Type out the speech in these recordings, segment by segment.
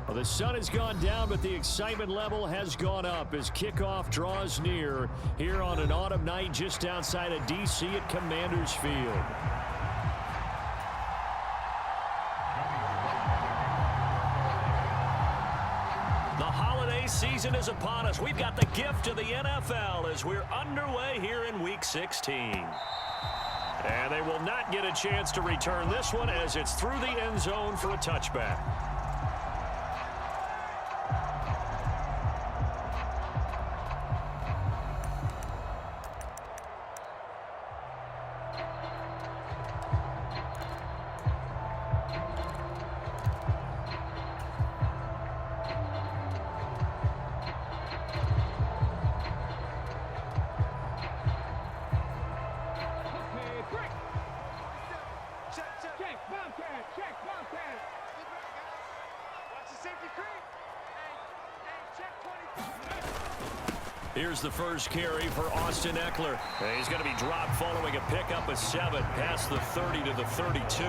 Well, the sun has gone down, but the excitement level has gone up as kickoff draws near here on an autumn night just outside of D.C. at Commanders Field. The holiday season is upon us. We've got the gift of the NFL as we're underway here in Week 16. And they will not get a chance to return this one as it's through the end zone for a touchback. Here's the first carry for Austin Eckler. He's going to be dropped following a pickup of 7 past the 30 to the 32.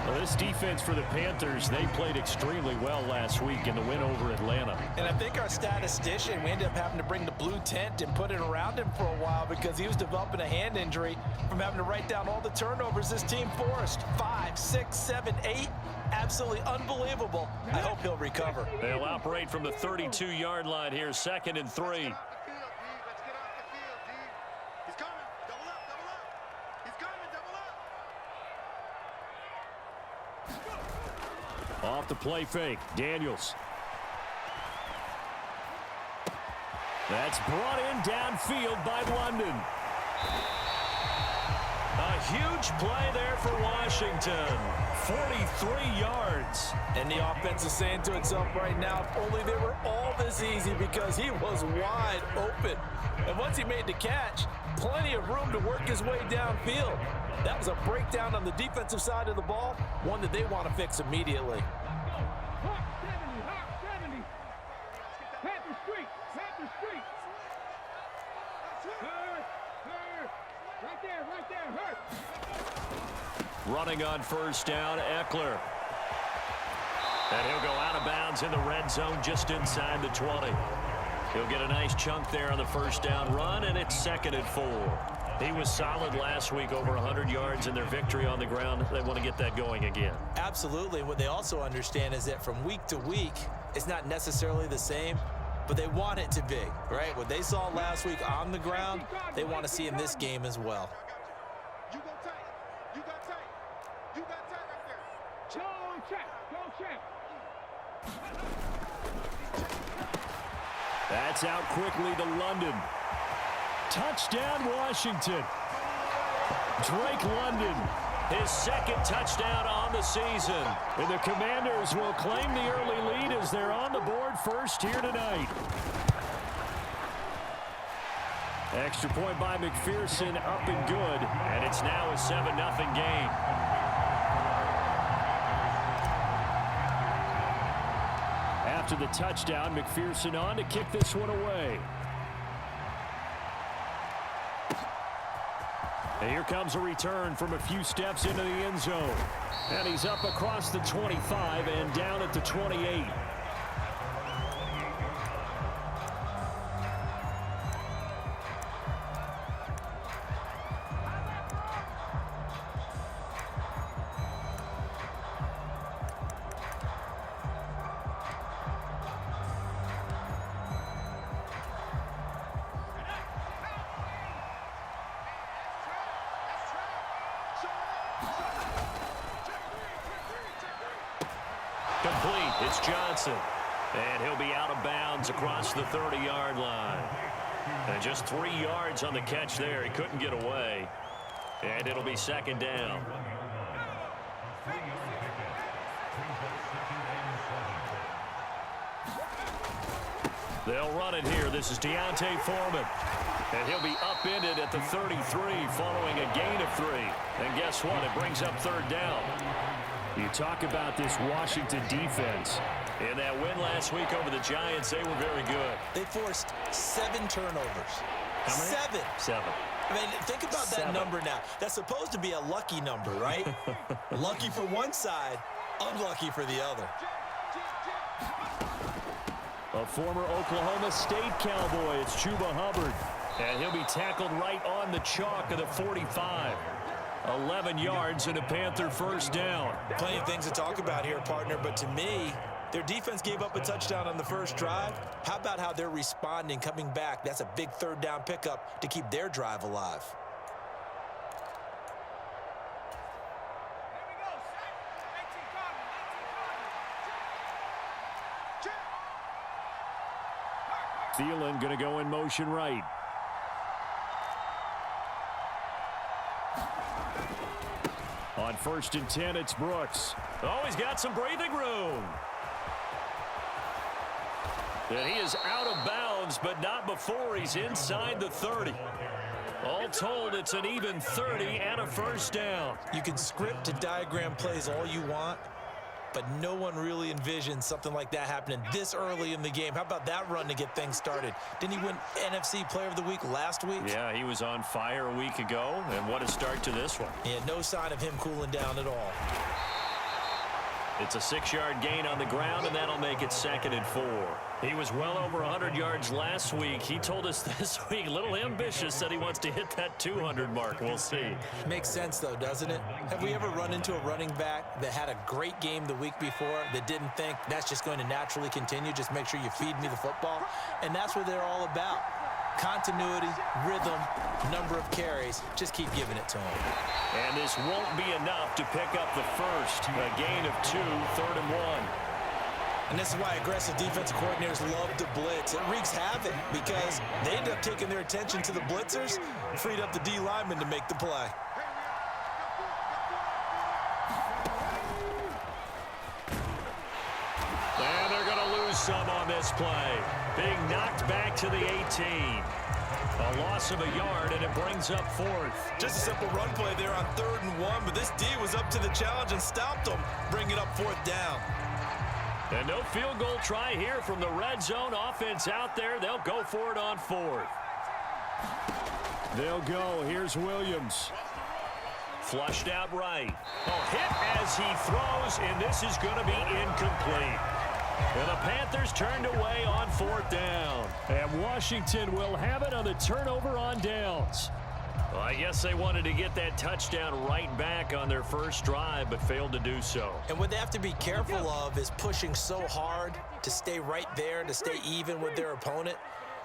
Well, this defense for the Panthers, they played extremely well last week in the win over Atlanta. And I think our statistician, we ended up having to bring the blue tent and put it around him for a while because he was developing a hand injury from having to write down all the turnovers this team forced. 5, 6, 7, 8. Absolutely unbelievable. I hope he'll recover. They'll operate from the 32-yard line here, 2nd and 3. Off the play fake, Daniels. That's brought in downfield by London. A huge play there for Washington. 43 yards. And the offense is saying to itself right now, if only they were all this easy because he was wide open. And once he made the catch, plenty of room to work his way downfield. That was a breakdown on the defensive side of the ball, one that they want to fix immediately. Running on first down, Eckler. And he'll go out of bounds in the red zone just inside the 20. He'll get a nice chunk there on the first down run, and it's 2nd and 4. He was solid last week, over 100 yards in their victory on the ground. They want to get that going again. Absolutely. What they also understand is that from week to week, it's not necessarily the same, but they want it to be, right? What they saw last week on the ground, they want to see in this game as well. That's out quickly to London. Touchdown, Washington. Drake London, his 2nd touchdown on the season. And the Commanders will claim the early lead as they're on the board first here tonight. Extra point by McPherson, up and good. And it's now a 7-0 game. After the touchdown, McPherson on to kick this one away. And here comes a return from a few steps into the end zone. And he's up across the 25 and down at the 28. Complete. It's Johnson. And he'll be out of bounds across the 30-yard line. And just 3 yards on the catch there. He couldn't get away. And it'll be 2nd down. They'll run it here. This is Deontay Foreman. And he'll be upended at the 33 following a gain of 3. And guess what? It brings up 3rd down. You talk about this Washington defense. In that win last week over the Giants, they were very good. They forced 7 turnovers. How many? 7. I mean, think about that number now. That's supposed to be a lucky number, right? Lucky for one side, unlucky for the other. A former Oklahoma State Cowboy, it's Chuba Hubbard. And he'll be tackled right on the chalk of the 45. 11 yards and a Panther first down. Plenty of things to talk about here, partner, but to me, their defense gave up a touchdown on the first drive. How about how they're responding, coming back? That's a big third down pickup to keep their drive alive. Thielen going to go in motion right. On 1st and 10, it's Brooks. Oh, he's got some breathing room. And he is out of bounds, but not before he's inside the 30. All told, it's an even 30 and a first down. You can script to diagram plays all you want, but no one really envisioned something like that happening this early in the game. How about that run to get things started? Didn't he win NFC Player of the Week last week? Yeah, he was on fire a week ago, and what a start to this one. Yeah, no sign of him cooling down at all. It's a 6-yard gain on the ground, and that'll make it 2nd and 4. He was well over 100 yards last week. He told us this week, a little ambitious, said he wants to hit that 200 mark. We'll see. Makes sense, though, doesn't it? Have we ever run into a running back that had a great game the week before that didn't think that's just going to naturally continue? Just make sure you feed me the football. And that's what they're all about. Continuity, rhythm, number of carries. Just keep giving it to him. And this won't be enough to pick up the first. A gain of 2, 3rd and 1. And this is why aggressive defensive coordinators love to blitz. It wreaks havoc because they end up taking their attention to the blitzers, freed up the D lineman to make the play. And they're going to lose some on this play. Being knocked back to the 18. A loss of a yard, and it brings up 4th. Just a simple run play there on 3rd and 1, but this D was up to the challenge and stopped them, bringing up 4th down. And no field goal try here from the red zone offense out there. They'll go for it on 4th. They'll go. Here's Williams. Flushed out right. Oh, hit as he throws, and this is going to be incomplete. And the Panthers turned away on 4th down. And Washington will have it on the turnover on downs. Well, I guess they wanted to get that touchdown right back on their first drive, but failed to do so. And what they have to be careful of is pushing so hard to stay right there, to stay even with their opponent,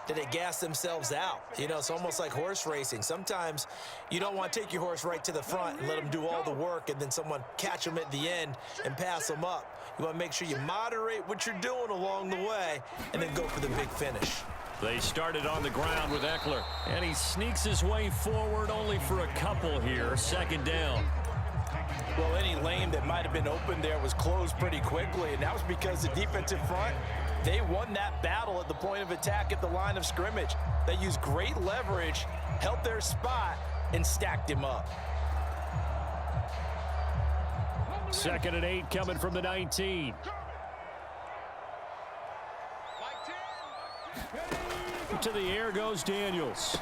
that they gas themselves out. You know, it's almost like horse racing. Sometimes you don't want to take your horse right to the front and let them do all the work and then someone catch them at the end and pass them up. You want to make sure you moderate what you're doing along the way and then go for the big finish. They started on the ground with Eckler, and he sneaks his way forward only for a couple here. 2nd down. Well, any lane that might have been open there was closed pretty quickly, and that was because the defensive front, they won that battle at the point of attack at the line of scrimmage. They used great leverage, held their spot, and stacked him up. 2nd and 8 coming from the 19. To the air goes Daniels.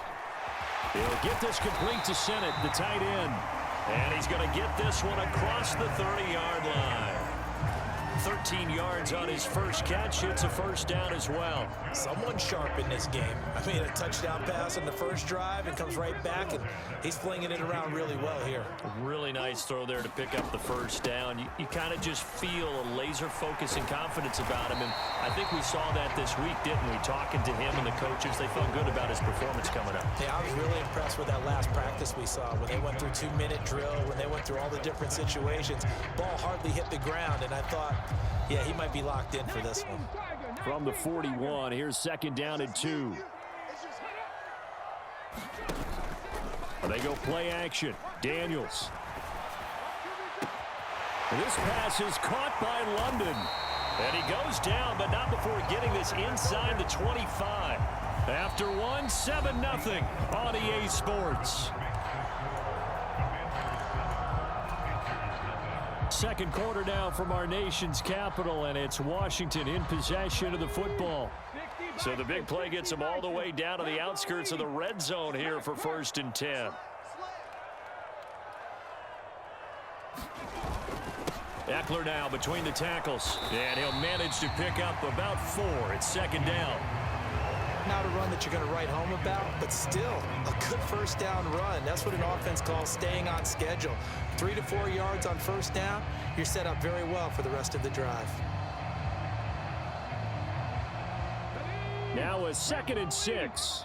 He'll get this complete to Sennett, the tight end. And he's going to get this one across the 30-yard line. 13 yards on his first catch. It's a first down as well. Someone sharp in this game. I mean, a touchdown pass on the first drive and comes right back, and he's flinging it around really well here. Really nice throw there to pick up the first down. You kind of just feel a laser focus and confidence about him, and I think we saw that this week, didn't we? Talking to him and the coaches, they felt good about his performance coming up. Yeah, I was really impressed with that last practice we saw when they went through 2-minute drill, when they went through all the different situations. Ball hardly hit the ground, and I thought, yeah, he might be locked in for this one. From the 41, here's 2nd down and 2. They go play action. Daniels. This pass is caught by London. And he goes down, but not before getting this inside the 25. After one, 7-0 on EA Sports. Second quarter now from our nation's capital, and it's Washington in possession of the football. So the big play gets them all the way down to the outskirts of the red zone here for 1st and 10. Eckler now between the tackles. And he'll manage to pick up about 4. It's second down. Not a run that you're going to write home about, but still a good first down run. That's what an offense calls staying on schedule. 3 to 4 yards on first down, you're set up very well for the rest of the drive. Now a 2nd and 6.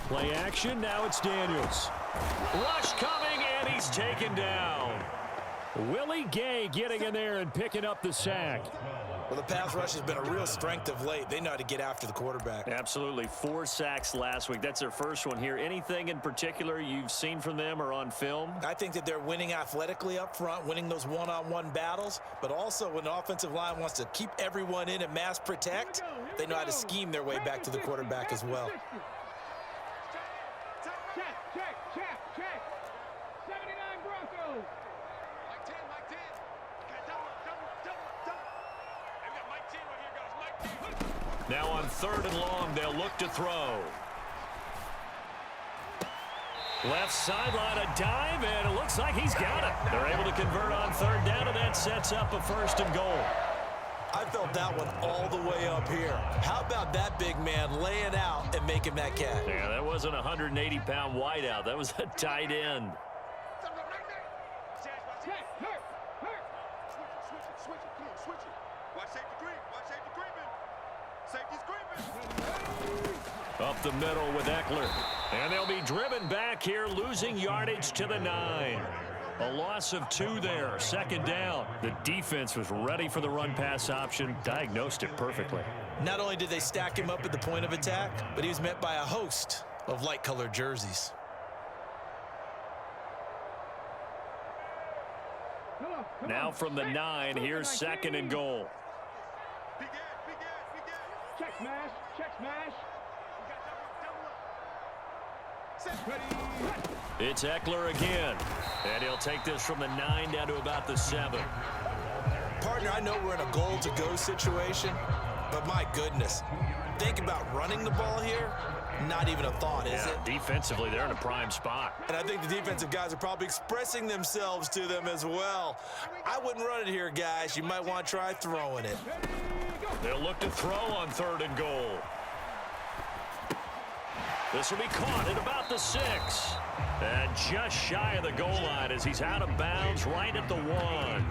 Play action, now it's Daniels. Rush coming, and he's taken down. Willie Gay getting in there and picking up the sack. Well, the pass rush has been a real strength of late. They know how to get after the quarterback. Absolutely. 4 sacks last week. That's their first one here. Anything in particular you've seen from them or on film? I think that they're winning athletically up front, winning those one-on-one battles, but also when the offensive line wants to keep everyone in and mass protect, they know how to scheme their way back to the quarterback as well. Check. 79 Broncos. Mike 10. Now on 3rd and long, they'll look to throw. Left sideline, a dive, and it looks like he's got it. They're able to convert on 3rd down, and that sets up a 1st and goal. I felt that one all the way up here. How about that big man laying out and making that catch? Yeah, that wasn't a 180-pound wideout. That was a tight end. Switch it. Watch safety creeping. Safety's creeping. Up the middle with Eckler. And they'll be driven back here, losing yardage to the 9. A loss of 2 there, 2nd down. The defense was ready for the run-pass option, diagnosed it perfectly. Not only did they stack him up at the point of attack, but he was met by a host of light-colored jerseys. Now from the 9, here's 2nd and goal. Big ass. Check smash. It's Eckler again. And he'll take this from the 9 down to about the 7. Partner, I know we're in a goal-to-go situation, but my goodness, think about running the ball here. Not even a thought, is it? Defensively, they're in a prime spot. And I think the defensive guys are probably expressing themselves to them as well. I wouldn't run it here, guys. You might want to try throwing it. They'll look to throw on 3rd and goal. This will be caught at about the 6. And just shy of the goal line as he's out of bounds right at the 1.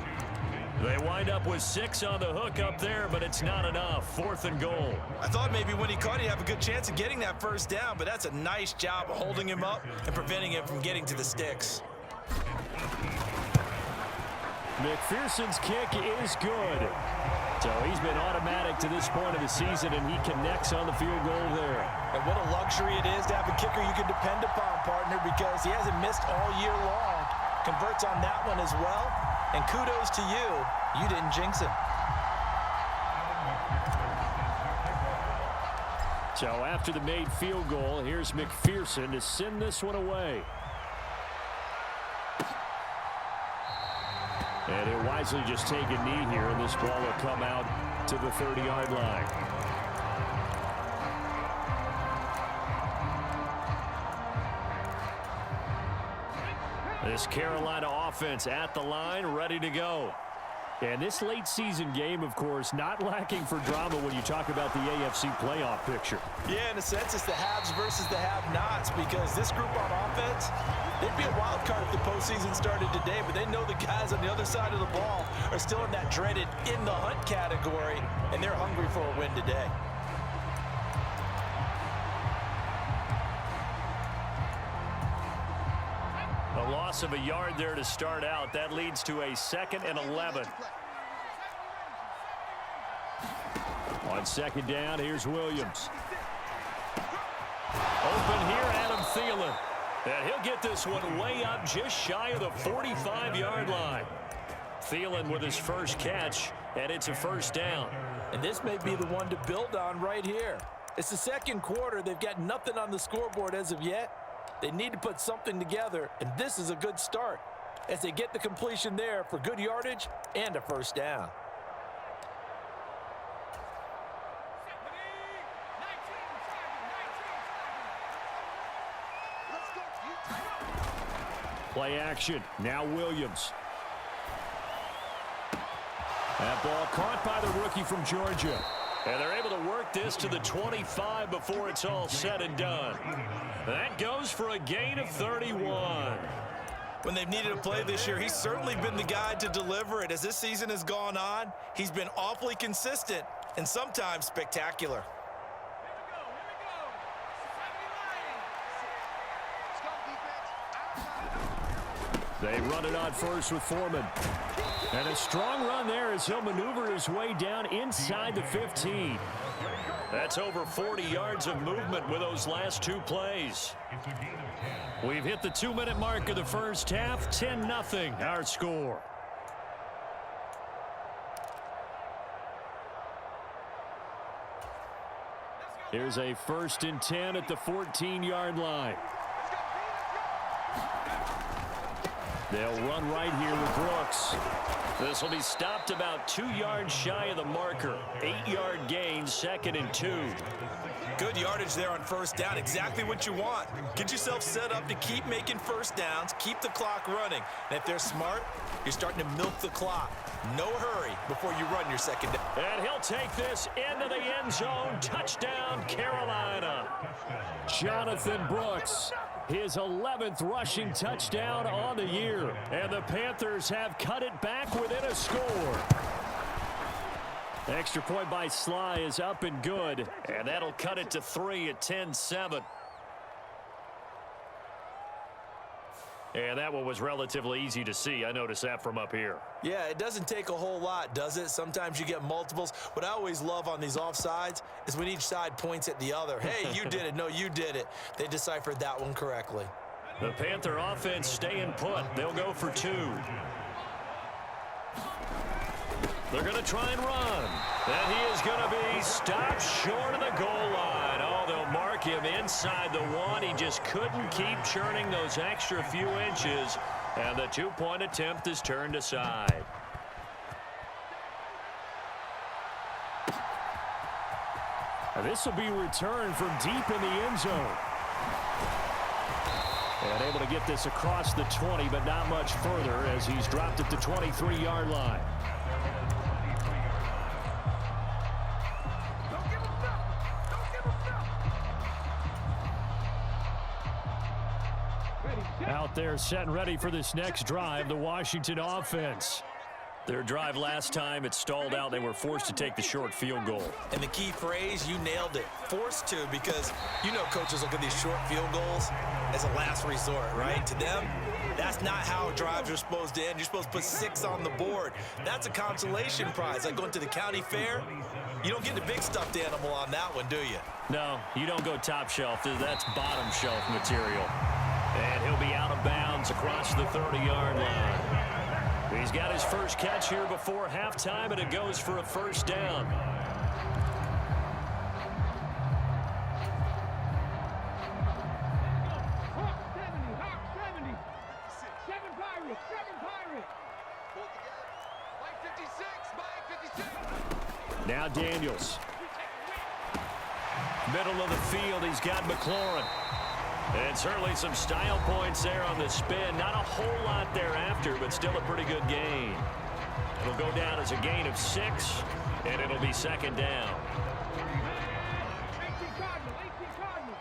They wind up with 6 on the hook up there, but it's not enough. 4th and goal. I thought maybe when he caught, he'd have a good chance of getting that first down, but that's a nice job of holding him up and preventing him from getting to the sticks. McPherson's kick is good. So he's been automatic to this point of the season, and he connects on the field goal there. And what a luxury it is to have a kicker you can depend upon, partner, because he hasn't missed all year long. Converts on that one as well. And kudos to you. You didn't jinx him. So after the made field goal, here's McPherson to send this one away. And he'll wisely just take a knee here, and this ball will come out to the 30-yard line. This Carolina offense at the line, ready to go. And this late season game, of course, not lacking for drama when you talk about the AFC playoff picture. Yeah, in a sense, it's the haves versus the have-nots, because this group on offense, they'd be a wild card if the postseason started today, but they know the guys on the other side of the ball are still in that dreaded in-the-hunt category, and they're hungry for a win today. A loss of a yard there to start out. That leads to a 2nd and 11. On 2nd down, here's Williams. Open here, Adam Thielen. And he'll get this one way up just shy of the 45-yard line. Thielen with his first catch, and it's a 1st down. And this may be the one to build on right here. It's the 2nd quarter. They've got nothing on the scoreboard as of yet. They need to put something together, and this is a good start as they get the completion there for good yardage and a 1st down. Play action. Now Williams. That ball caught by the rookie from Georgia. And they're able to work this to the 25 before it's all said and done. That goes for a gain of 31. When they've needed a play this year, he's certainly been the guy to deliver it. As this season has gone on, he's been awfully consistent and sometimes spectacular. They run it on first with Foreman. And a strong run there as he'll maneuver his way down inside the 15. That's over 40 yards of movement with those last two plays. We've hit the 2-minute mark of the first half. 10-0 our score. Here's a 1st and 10 at the 14-yard line. They'll run right here with Brooks. This will be stopped about 2 yards shy of the marker. 8-yard gain, 2nd and 2. Good yardage there on first down. Exactly what you want. Get yourself set up to keep making first downs, keep the clock running. And if they're smart, you're starting to milk the clock. No hurry before you run your second down. And he'll take this into the end zone. Touchdown, Carolina. Jonathan Brooks, his 11th rushing touchdown on the year. And the Panthers have cut it back within a score. Extra point by Sly is up and good. And that'll cut it to 3 at 10-7. And that one was relatively easy to see. I noticed that from up here. Yeah, it doesn't take a whole lot, does it? Sometimes you get multiples. What I always love on these offsides is when each side points at the other. Hey, you did it. No, you did it. They deciphered that one correctly. The Panther offense staying put. They'll go for 2. They're going to try and run. And he is going to be stopped short of the goal line. Oh, they'll mark him inside the 1. He just couldn't keep churning those extra few inches. And the 2-point attempt is turned aside. This will be returned from deep in the end zone. And able to get this across the 20, but not much further as he's dropped at the 23-yard line. Out there set and ready for this next drive, the Washington offense. Their drive last time, it stalled out. They were forced to take the short field goal. And the key phrase, you nailed it. Forced to, because you know coaches look at these short field goals as a last resort, right? To them, that's not how drives are supposed to end. You're supposed to put 6 on the board. That's a consolation prize. Like going to the county fair, you don't get the big stuffed animal on that one, do you? No, you don't go top shelf. That's bottom shelf material. And he'll be out of bounds across the 30-yard line. He's got his first catch here before halftime, and it goes for a first down. Hawk 70. 7 Pirates. Pull it together. Mike 56. Now Daniels. Middle of the field, he's got McLaurin. And certainly some style points there on the spin. Not a whole lot thereafter, but still a pretty good gain. It'll go down as a gain of 6, and it'll be second down. 18 Cardinals.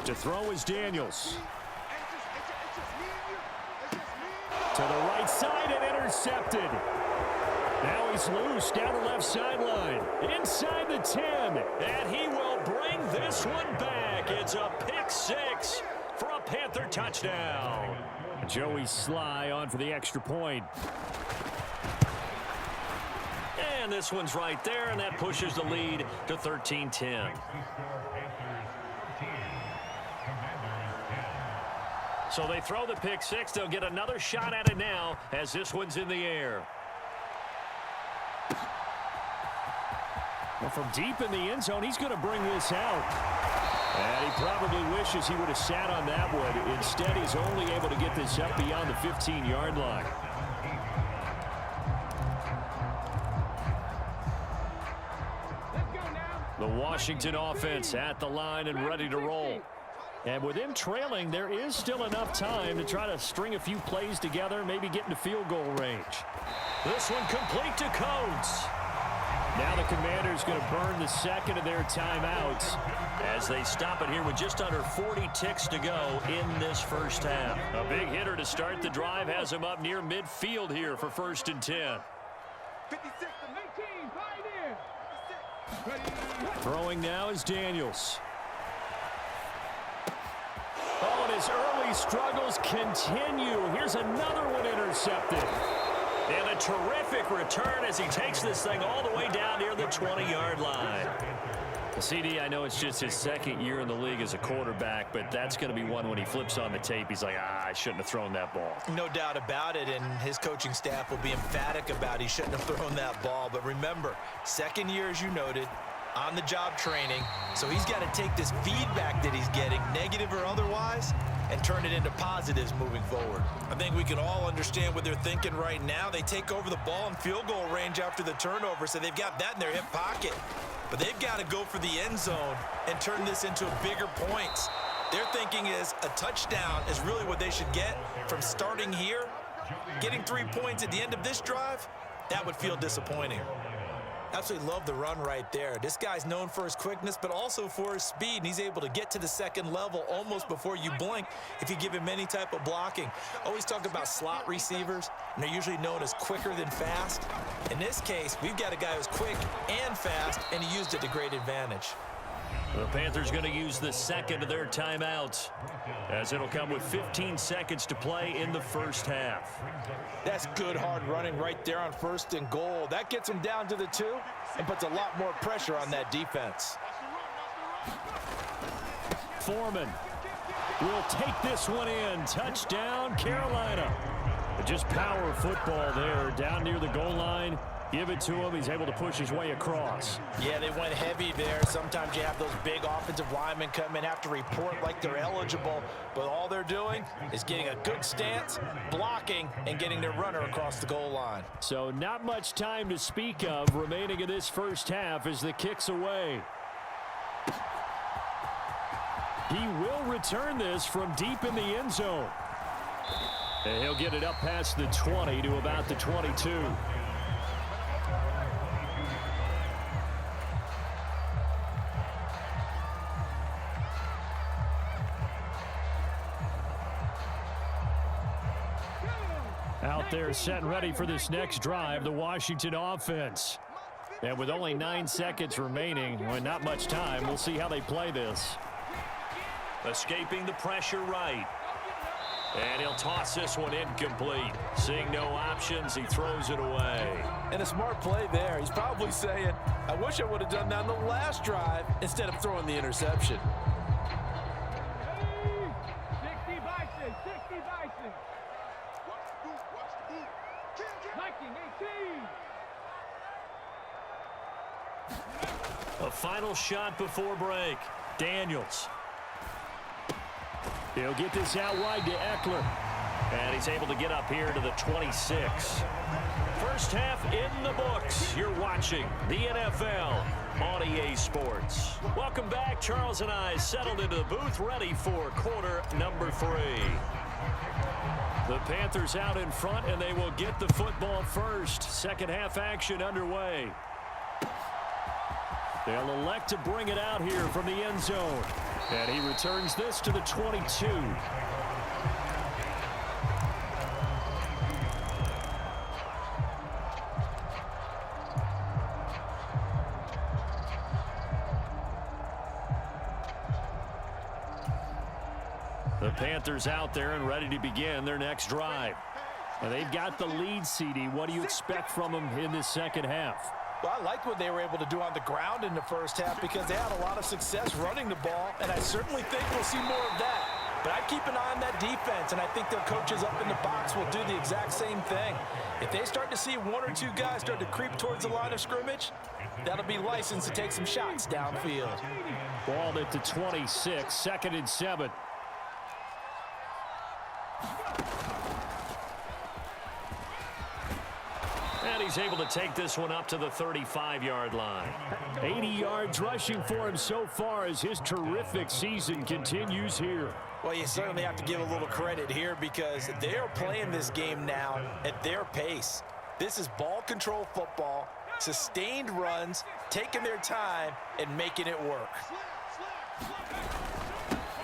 To throw is Daniels. To the right side and intercepted. Now he's loose down the left sideline. Inside the 10. And he will bring this one back. It's a pick 6 for a Panther touchdown. Joey Sly on for the extra point. And this one's right there, and that pushes the lead to 13-10. So they throw the pick 6. They'll get another shot at it now as this one's in the air. Well, from deep in the end zone, he's going to bring this out. And he probably wishes he would have sat on that one. Instead, he's only able to get this up beyond the 15-yard line. The Washington offense at the line and ready to roll. And with them trailing, there is still enough time to try to string a few plays together, maybe get into field goal range. This one complete to Coates. Now the Commanders going to burn the second of their timeouts as they stop it here with just under 40 ticks to go in this first half. A big hitter to start the drive has him up near midfield here for 1st and 10. 56 to 19, Throwing now is Daniels. Oh, and his early struggles continue. Here's another one intercepted. And a terrific return as he takes this thing all the way down near the 20-yard line. CD, I know it's just his second year in the league as a quarterback, but that's going to be one when he flips on the tape. He's like, I shouldn't have thrown that ball. No doubt about it, and his coaching staff will be emphatic about he shouldn't have thrown that ball. But remember, second year, as you noted, on-the-job training, so he's got to take this feedback that he's getting, negative or otherwise, and turn it into positives moving forward. I think we can all understand what they're thinking right now. They take over the ball in field goal range after the turnover, so they've got that in their hip pocket. But they've got to go for the end zone and turn this into bigger points. Their thinking is a touchdown is really what they should get from starting here. Getting 3 points at the end of this drive, that would feel disappointing. Absolutely love the run right there. This guy's known for his quickness, but also for his speed, and he's able to get to the second level almost before you blink if you give him any type of blocking. Always talk about slot receivers, and they're usually known as quicker than fast. In this case, we've got a guy who's quick and fast, and he used it to great advantage. The Panthers going to use the second of their timeouts as it'll come with 15 seconds to play in the first half. That's good hard running right there on 1st and goal. That gets them down to the 2 and puts a lot more pressure on that defense. Foreman will take this one in. Touchdown, Carolina. Just power football there down near the goal line. Give it to him. He's able to push his way across. Yeah, they went heavy there. Sometimes you have those big offensive linemen come in, have to report like they're eligible, but all they're doing is getting a good stance, blocking, and getting their runner across the goal line. So not much time to speak of remaining in this first half as the kick's away. He will return this from deep in the end zone. And he'll get it up past the 20 to about the 22. Out there set and ready for this next drive, the Washington offense. And with only 9 seconds remaining, well, not much time, we'll see how they play this. Escaping the pressure right. And he'll toss this one incomplete. Seeing no options, he throws it away. And a smart play there. He's probably saying, I wish I would have done that on the last drive instead of throwing the interception. 60 Bison, 60 Bison. 19-18. A final shot before break. Daniels. He'll get this out wide to Eckler. And he's able to get up here to the 26. First half in the books. You're watching the NFL on EA Sports. Welcome back. Charles and I settled into the booth ready for quarter number 3. The Panthers out in front, and they will get the football first. Second half action underway. They'll elect to bring it out here from the end zone. And he returns this to the 22. The Panthers out there and ready to begin their next drive. And they've got the lead, CD. What do you expect from them in this second half? Well, I like what they were able to do on the ground in the first half because they had a lot of success running the ball, and I certainly think we'll see more of that. But I'd keep an eye on that defense, and I think their coaches up in the box will do the exact same thing. If they start to see 1 or 2 guys start to creep towards the line of scrimmage, that'll be licensed to take some shots downfield. Ball at the 26, 2nd and 7. And he's able to take this one up to the 35-yard line. 80 yards rushing for him so far as his terrific season continues here. Well, you certainly have to give a little credit here because they're playing this game now at their pace. This is ball control football, sustained runs, taking their time, and making it work.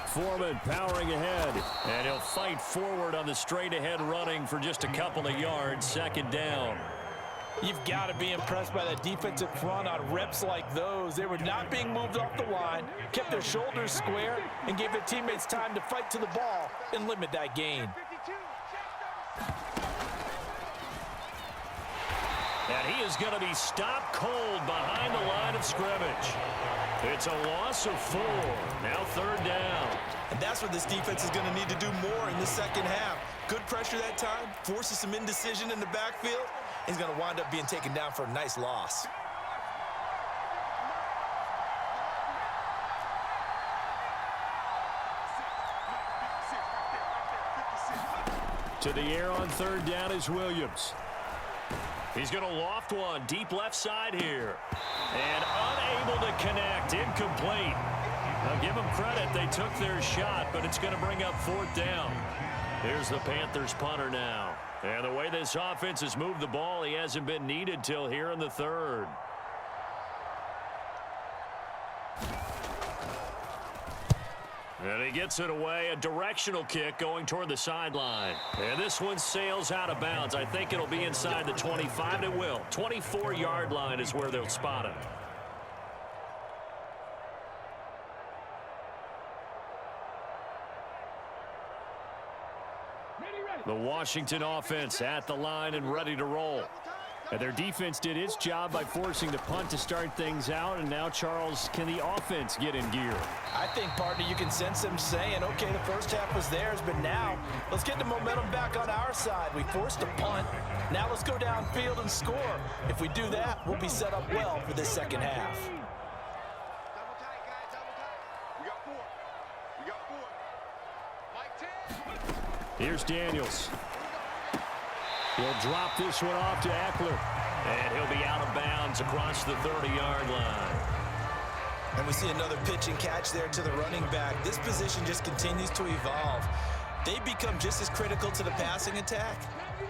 Foreman powering ahead. And he'll fight forward on the straight-ahead running for just a couple of yards, second down. You've got to be impressed by the defensive front on reps like those. They were not being moved off the line, kept their shoulders square, and gave their teammates time to fight to the ball and limit that gain. And he is going to be stopped cold behind the line of scrimmage. It's a loss of 4. Now third down. And that's what this defense is going to need to do more in the second half. Good pressure that time, forces some indecision in the backfield. He's going to wind up being taken down for a nice loss. To the air on third down is Williams. He's going to loft one deep left side here. And unable to connect, incomplete. Now give them credit, they took their shot, but it's going to bring up fourth down. Here's the Panthers punter now. And the way this offense has moved the ball, he hasn't been needed till here in the third. And he gets it away, a directional kick going toward the sideline. And this one sails out of bounds. I think it'll be inside the 25. It will. 24-yard line is where they'll spot it. The Washington offense at the line and ready to roll. And their defense did its job by forcing the punt to start things out. And now, Charles, can the offense get in gear? I think, partner, you can sense them saying, okay, the first half was theirs, but now let's get the momentum back on our side. We forced a punt. Now let's go downfield and score. If we do that, we'll be set up well for this second half. Double tight, guys, double tight. We got 4. We got 4. Mike 10. Here's Daniels. He'll drop this one off to Eckler. And he'll be out of bounds across the 30-yard line. And we see another pitch and catch there to the running back. This position just continues to evolve. They become just as critical to the passing attack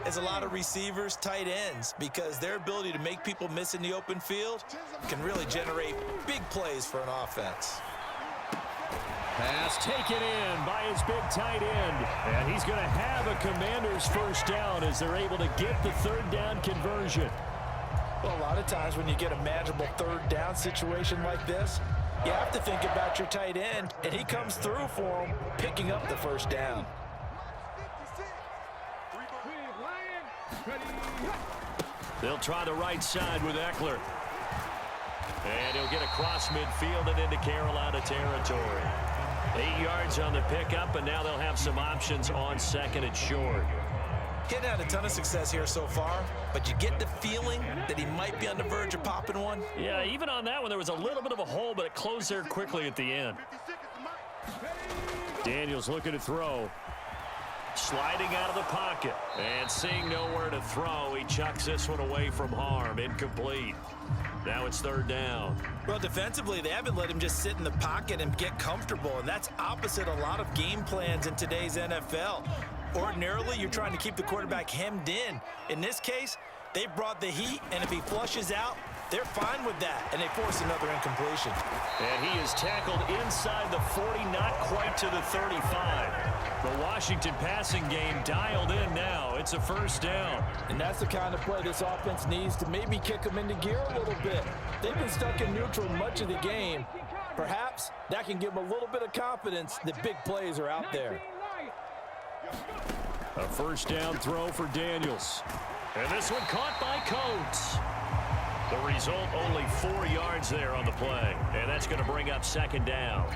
as a lot of receivers, tight ends, because their ability to make people miss in the open field can really generate big plays for an offense. Pass taken in by his big tight end. And he's going to have a Commander's first down as they're able to get the third down conversion. Well, a lot of times when you get a manageable third down situation like this, you have to think about your tight end, and he comes through for him, picking up the first down. They'll try the right side with Eckler. And he'll get across midfield and into Carolina territory. 8 yards on the pickup, and now they'll have some options on second and short. Getting had a ton of success here so far, but you get the feeling that he might be on the verge of popping one. Yeah, even on that one, there was a little bit of a hole, but it closed there quickly at the end. Daniels looking to throw. Sliding out of the pocket and seeing nowhere to throw, he chucks this one away from harm. Incomplete. Now it's third down. Well, defensively, they haven't let him just sit in the pocket and get comfortable, and that's opposite a lot of game plans in today's NFL. Ordinarily, you're trying to keep the quarterback hemmed in. In this case, they brought the heat, and if he flushes out, they're fine with that, and they force another incompletion. And he is tackled inside the 40, not quite to the 35. The Washington passing game dialed in now. It's a first down. And that's the kind of play this offense needs to maybe kick them into gear a little bit. They've been stuck in neutral much of the game. Perhaps that can give them a little bit of confidence that big plays are out there. A first down throw for Daniels. And this one caught by Coates. The result, only 4 yards there on the play. And that's going to bring up second down.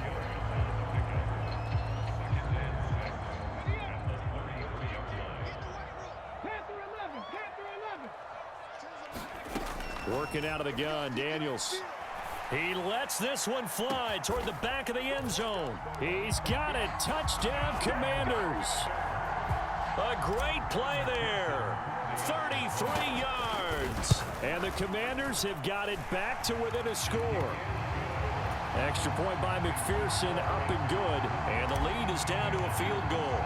Working out of the gun, Daniels. He lets this one fly toward the back of the end zone. He's got it. Touchdown, Commanders. A great play there. 33 yards. And the Commanders have got it back to within a score. Extra point by McPherson, up and good. And the lead is down to a field goal.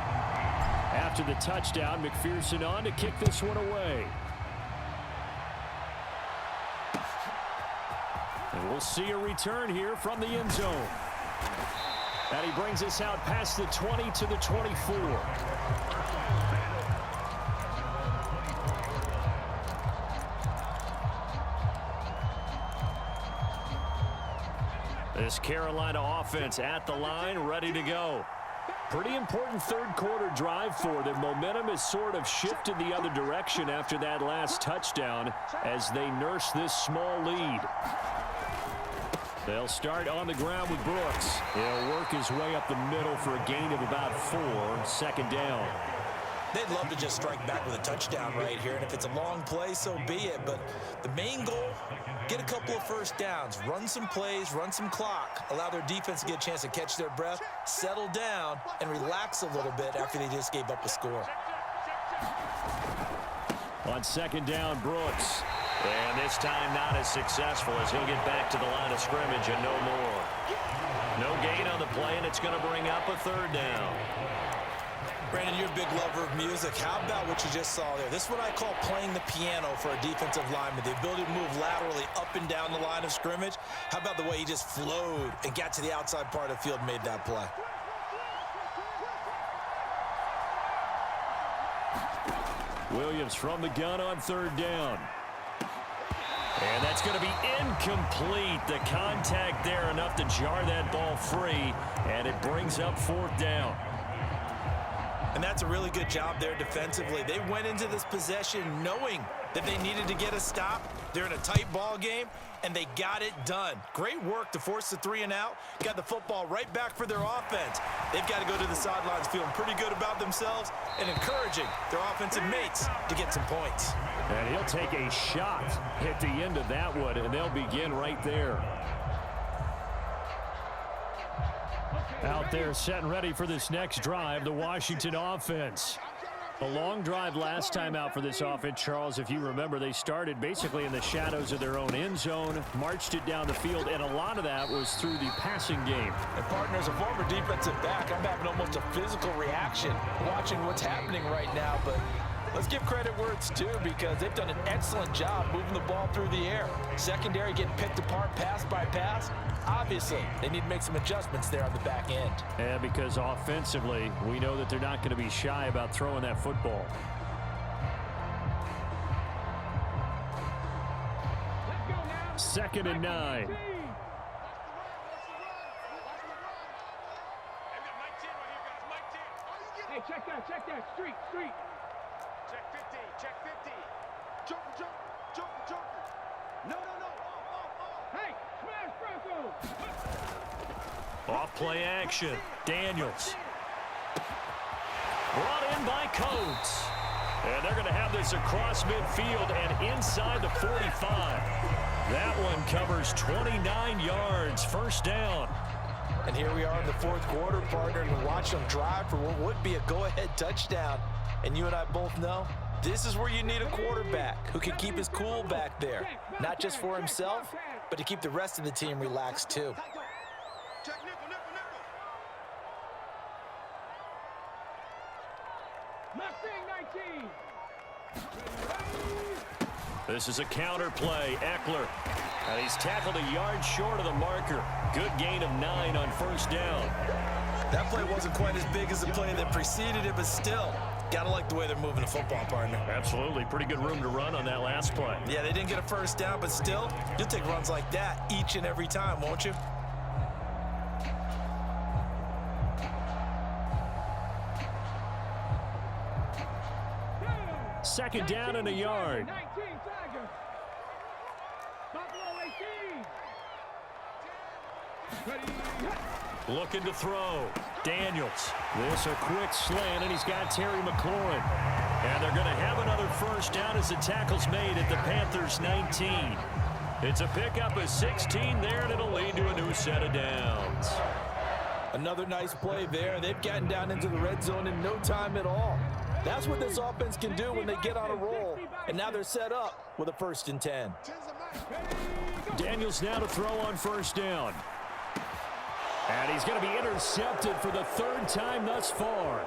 After the touchdown, McPherson on to kick this one away. And we'll see a return here from the end zone. And he brings us out past the 20 to the 24. This Carolina offense at the line, ready to go. Pretty important third quarter drive for them. Momentum has sort of shifted the other direction after that last touchdown as they nurse this small lead. They'll start on the ground with Brooks. He'll work his way up the middle for a gain of about 4. Second down. They'd love to just strike back with a touchdown right here, and if it's a long play, so be it. But the main goal, get a couple of first downs, run some plays, run some clock, allow their defense to get a chance to catch their breath, settle down, and relax a little bit after they just gave up a score. On second down, Brooks. And this time not as successful as he'll get back to the line of scrimmage and no more. No gain on the play, and it's going to bring up a third down. Brandon, you're a big lover of music. How about what you just saw there? This is what I call playing the piano for a defensive lineman. The ability to move laterally up and down the line of scrimmage. How about the way he just flowed and got to the outside part of the field and made that play? Williams from the gun on third down. And that's going to be incomplete. The contact there enough to jar that ball free, and it brings up fourth down. And that's a really good job there defensively. They went into this possession knowing that they needed to get a stop. They're in a tight ball game, and they got it done. Great work to force the 3 and out. Got the football right back for their offense. They've got to go to the sidelines feeling pretty good about themselves and encouraging their offensive mates to get some points. And he'll take a shot at the end of that one, and they'll begin right there. Out there set and ready for this next drive, the Washington offense. A long drive last time out for this offense, Charles. If you remember, they started basically in the shadows of their own end zone, marched it down the field, and a lot of that was through the passing game. And partner, as a former defensive back, I'm having almost a physical reaction watching what's happening right now. But let's give credit where it's due, because they've done an excellent job moving the ball through the air. Secondary getting picked apart pass by pass. Obviously, they need to make some adjustments there on the back end. And because offensively, we know that they're not going to be shy about throwing that football. Second and 9. Hey, check that. Street. Check 50, check 50. Joker. No. Hey, smash Bronco. Off play action. Daniels. Brought in by Coates. And they're going to have this across midfield and inside the 45. That one covers 29 yards. First down. And here we are in the fourth quarter, partner, and watch them drive for what would be a go-ahead touchdown. And you and I both know this is where you need a quarterback who can keep his cool back there. Not just for himself, but to keep the rest of the team relaxed too. Check nickel. Mustang 19. This is a counter play. Eckler. And he's tackled a yard short of the marker. Good gain of 9 on first down. That play wasn't quite as big as the play that preceded it, but still, gotta like the way they're moving the football, partner. Absolutely. Pretty good room to run on that last play. Yeah, they didn't get a first down, but still, you'll take runs like that each and every time, won't you? Second down and a yard. 19 Tigers. Buffalo 18. Looking to throw. Daniels. This a quick slant, and he's got Terry McLaurin. And they're going to have another first down as the tackle's made at the Panthers 19. It's a pickup of 16 there, and it'll lead to a new set of downs. Another nice play there. They've gotten down into the red zone in no time at all. That's what this offense can do when they get on a roll. And now they're set up with a 1st and 10. Daniels now to throw on 1st down. And he's going to be intercepted for the 3rd time thus far.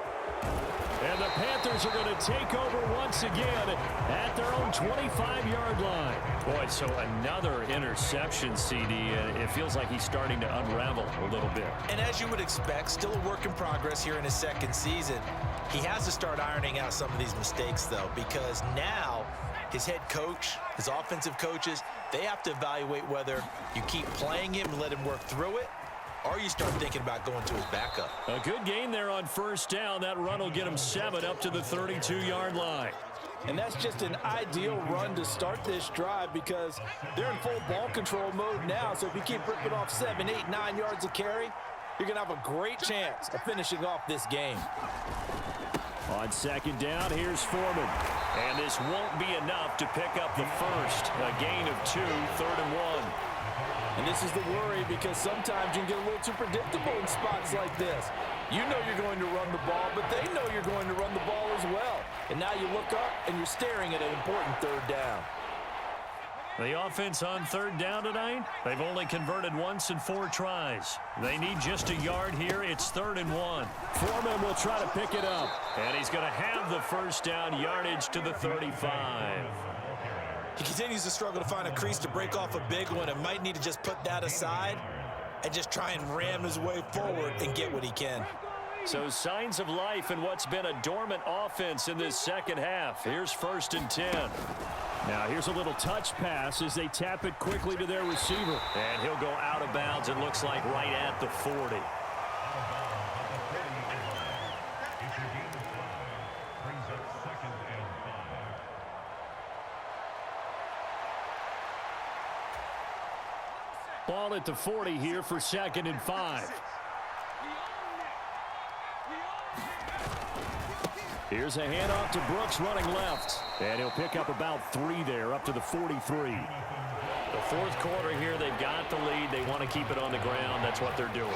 And the Panthers are going to take over once again at their own 25-yard line. Boy, so another interception, CD. It feels like he's starting to unravel a little bit. And as you would expect, still a work in progress here in his 2nd season. He has to start ironing out some of these mistakes, though, because now his head coach, his offensive coaches, they have to evaluate whether you keep playing him and let him work through it, or you start thinking about going to his backup. A good gain there on 1st down. That run will get him 7 up to the 32-yard line. And that's just an ideal run to start this drive because they're in full ball control mode now. So if you keep ripping off 7, 8, 9 yards of carry, you're going to have a great chance of finishing off this game. On 2nd down, here's Foreman. And this won't be enough to pick up the 1st. A gain of 2, 3rd and 1. And this is the worry because sometimes you can get a little too predictable in spots like this. You know you're going to run the ball, but they know you're going to run the ball as well. And now you look up and you're staring at an important 3rd down. The offense on 3rd down tonight, they've only converted once in 4 tries. They need just a yard here. It's 3rd and 1. Foreman will try to pick it up. And he's going to have the 1st down, yardage to the 35. He continues to struggle to find a crease to break off a big one and might need to just put that aside and just try and ram his way forward and get what he can. So signs of life in what's been a dormant offense in this 2nd half. Here's 1st and 10. Now here's a little touch pass as they tap it quickly to their receiver. And he'll go out of bounds, it looks like, right at the 40. Ball at the 40 here for 2nd and 5. Here's a handoff to Brooks running left. And he'll pick up about 3 there, up to the 43. The 4th quarter here, they've got the lead. They want to keep it on the ground. That's what they're doing.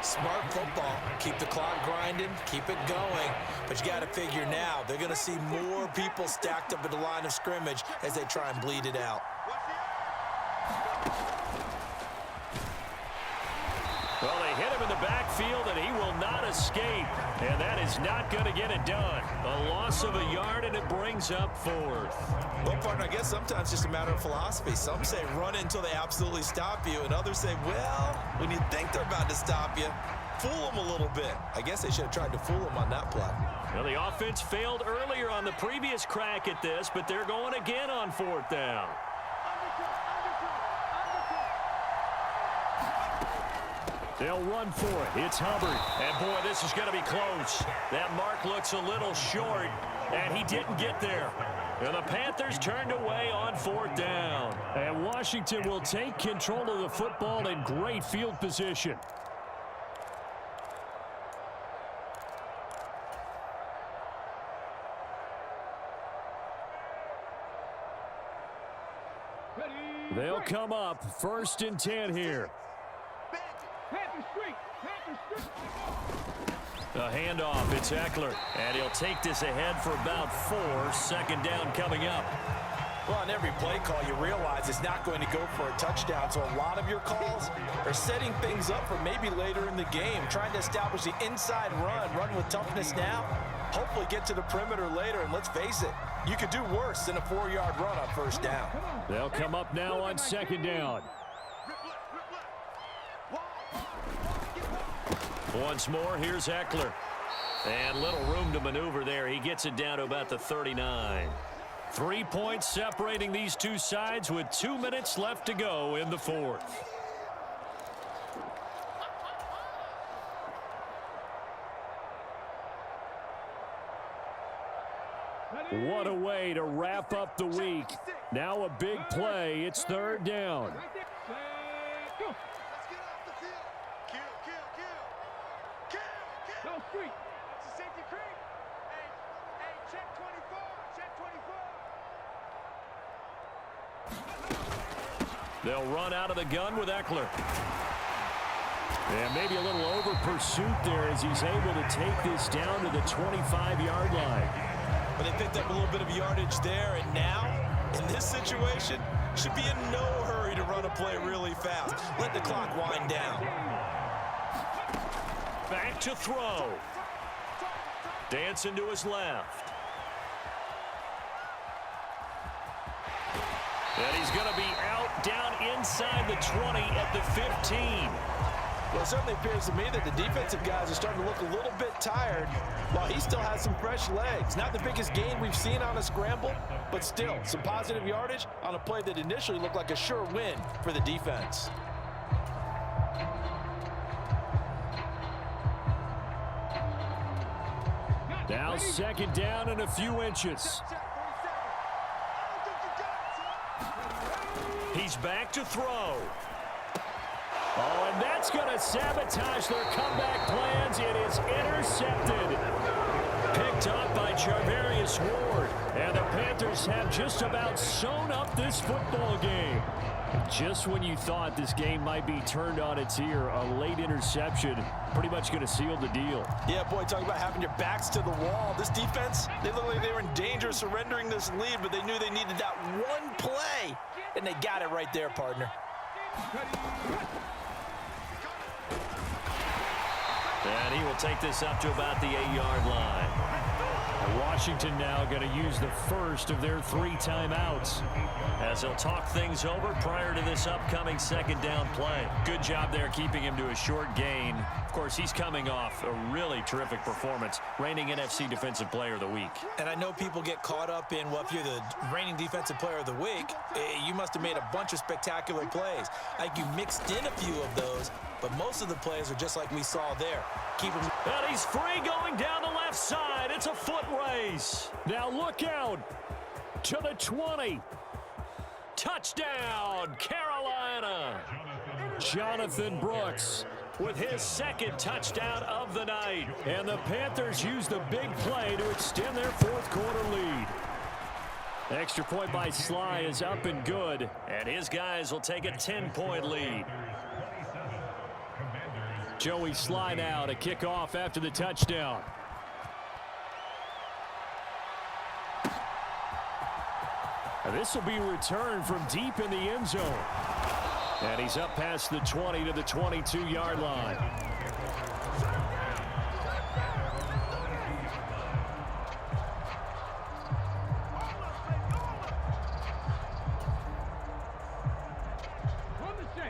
Smart football. Keep the clock grinding. Keep it going. But you got to figure now, they're going to see more people stacked up at the line of scrimmage as they try and bleed it out. Well, they hit him in the backfield, and he will not escape. And that is not going to get it done. A loss of a yard, and it brings up 4th. Well, partner, I guess sometimes it's just a matter of philosophy. Some say run it until they absolutely stop you, and others say, well, when you think they're about to stop you, fool them a little bit. I guess they should have tried to fool them on that play. Well, the offense failed earlier on the previous crack at this, but they're going again on 4th down. They'll run for it. It's Hubbard. And, boy, this is going to be close. That mark looks a little short, and he didn't get there. And the Panthers turned away on 4th down. And Washington will take control of the football in great field position. They'll come up 1st and 10 here. A handoff, it's Eckler, and he'll take this ahead for about 4. 2nd down coming up. Well, on every play call, you realize it's not going to go for a touchdown, so a lot of your calls are setting things up for maybe later in the game, trying to establish the inside run with toughness now, hopefully get to the perimeter later, and let's face it, you could do worse than a 4-yard run on 1st down. They'll come up now on 2nd down. Once more, here's Eckler. And little room to maneuver there. He gets it down to about the 39. 3 points separating these two sides with 2 minutes left to go in the 4th. What a way to wrap up the week. Now a big play. It's 3rd down. They'll run out of the gun with Eckler. And maybe a little over pursuit there as he's able to take this down to the 25-yard line. But they picked up a little bit of yardage there, and now, in this situation, should be in no hurry to run a play really fast. Let the clock wind down. Back to throw. Dancing to his left. And he's going to be out down inside the 20 at the 15. Well, it certainly appears to me that the defensive guys are starting to look a little bit tired while he still has some fresh legs. Not the biggest gain we've seen on a scramble, but still some positive yardage on a play that initially looked like a sure win for the defense. Now second down and a few inches. He's back to throw. Oh, and that's going to sabotage their comeback plans. It is intercepted. Picked up by Charvarius Ward. And the Panthers have just about sewn up this football game. Just when you thought this game might be turned on its ear, a late interception pretty much going to seal the deal. Yeah, boy, talk about having your backs to the wall. This defense, they look like they were in danger of surrendering this lead, but they knew they needed that one play, and they got it right there, partner. And he will take this up to about the 8-yard line. Washington now going to use the first of their 3 timeouts, as they'll talk things over prior to this upcoming second down play. Good job there keeping him to a short gain. Of course, he's coming off a really terrific performance, reigning NFC Defensive Player of the Week. And I know people get caught up in, well, if you're the reigning Defensive Player of the Week, you must have made a bunch of spectacular plays. Like you mixed in a few of those, but most of the plays are just like we saw there. Keep him. And he's free going down the left side. It's a foot race. Now look out to the 20. Touchdown, Carolina. Jonathan Brooks with his second touchdown of the night. And the Panthers use the big play to extend their fourth quarter lead. Extra point by Sly is up and good. And his guys will take a 10-point lead. Joey Sly now to kick off after the touchdown. And this will be returned from deep in the end zone. And he's up past the 20 to the 22-yard line.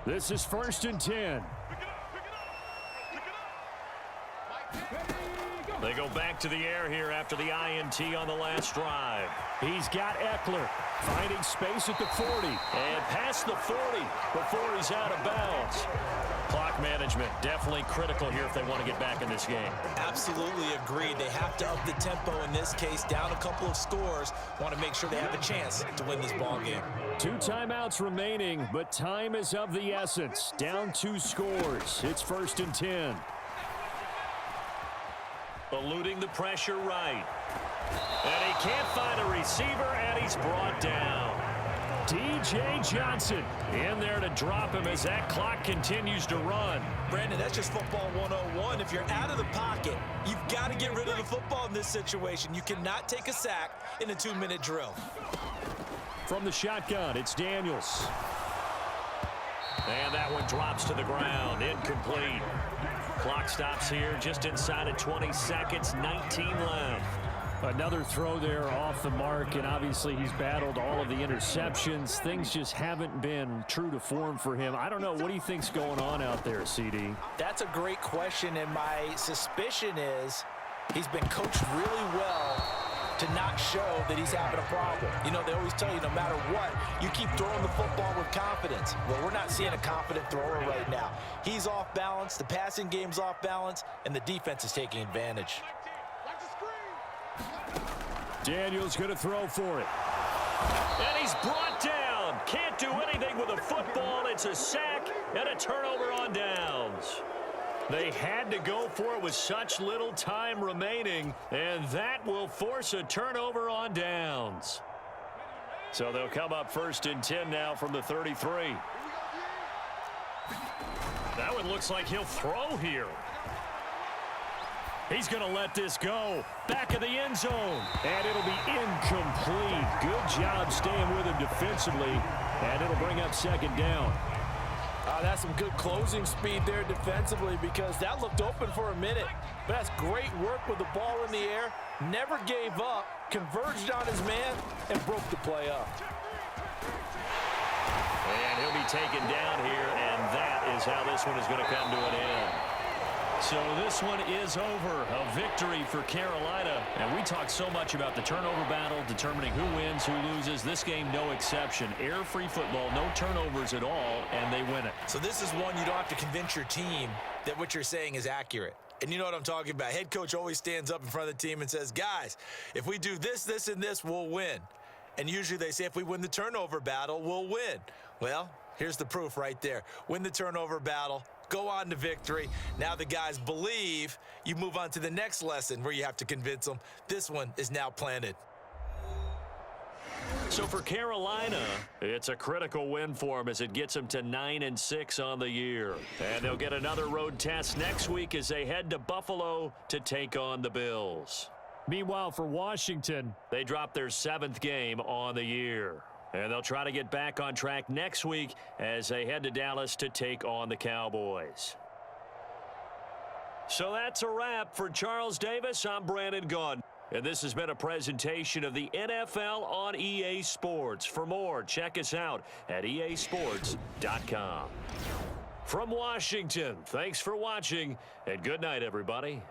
This is 1st and 10. They go back to the air here after the INT on the last drive. He's got Eckler finding space at the 40. And past the 40 before he's out of bounds. Clock management definitely critical here if they want to get back in this game. Absolutely agreed. They have to up the tempo in this case, down a couple of scores. Want to make sure they have a chance to win this ball game. 2 timeouts remaining, but time is of the essence. Down 2 scores. It's 1st and 10. Eluding the pressure right. And he can't find a receiver, and he's brought down. DJ Johnson in there to drop him as that clock continues to run. Brandon, that's just football 101. If you're out of the pocket, you've got to get rid of the football in this situation. You cannot take a sack in a 2-minute drill. From the shotgun, it's Daniels. And that one drops to the ground. Incomplete. Clock stops here just inside of 20 seconds, 19 left. Another throw there off the mark, and obviously he's battled all of the interceptions. Things just haven't been true to form for him. I don't know. What do you think's going on out there, CD? That's a great question, and my suspicion is he's been coached really well to not show that he's having a problem. You know, they always tell you no matter what, you keep throwing the football with confidence. Well, we're not seeing a confident thrower right now. He's off balance, the passing game's off balance, and the defense is taking advantage. Daniels going to throw for it. And he's brought down. Can't do anything with a football. It's a sack and a turnover on downs. They had to go for it with such little time remaining, and that will force a turnover on downs. So they'll come up 1st and 10 now from the 33. That one looks like he'll throw here. He's going to let this go. Back of the end zone. And it'll be incomplete. Good job staying with him defensively. And it'll bring up second down. That's some good closing speed there defensively because that looked open for a minute. But that's great work with the ball in the air. Never gave up, converged on his man, and broke the play up. And he'll be taken down here, and that is how this one is going to come to an end. So this one is over. A victory for Carolina. And we talked so much about the turnover battle, determining who wins, who loses. This game, no exception. Air-free football, no turnovers at all, and they win it. So this is one you don't have to convince your team that what you're saying is accurate. And you know what I'm talking about. Head coach always stands up in front of the team and says, guys, if we do this, this, and this, we'll win. And usually they say if we win the turnover battle, we'll win. Well, here's the proof right there. Win the turnover battle. Go on to victory. Now the guys believe. You move on to the next lesson where you have to convince them. This one is now planted. So for Carolina, it's a critical win for them as it gets them to 9-6 on the year. And they'll get another road test next week as they head to Buffalo to take on the Bills. Meanwhile, for Washington, they dropped their 7th game on the year. And they'll try to get back on track next week as they head to Dallas to take on the Cowboys. So that's a wrap. For Charles Davis, I'm Brandon Gaudin. And this has been a presentation of the NFL on EA Sports. For more, check us out at easports.com. From Washington, thanks for watching, and good night, everybody.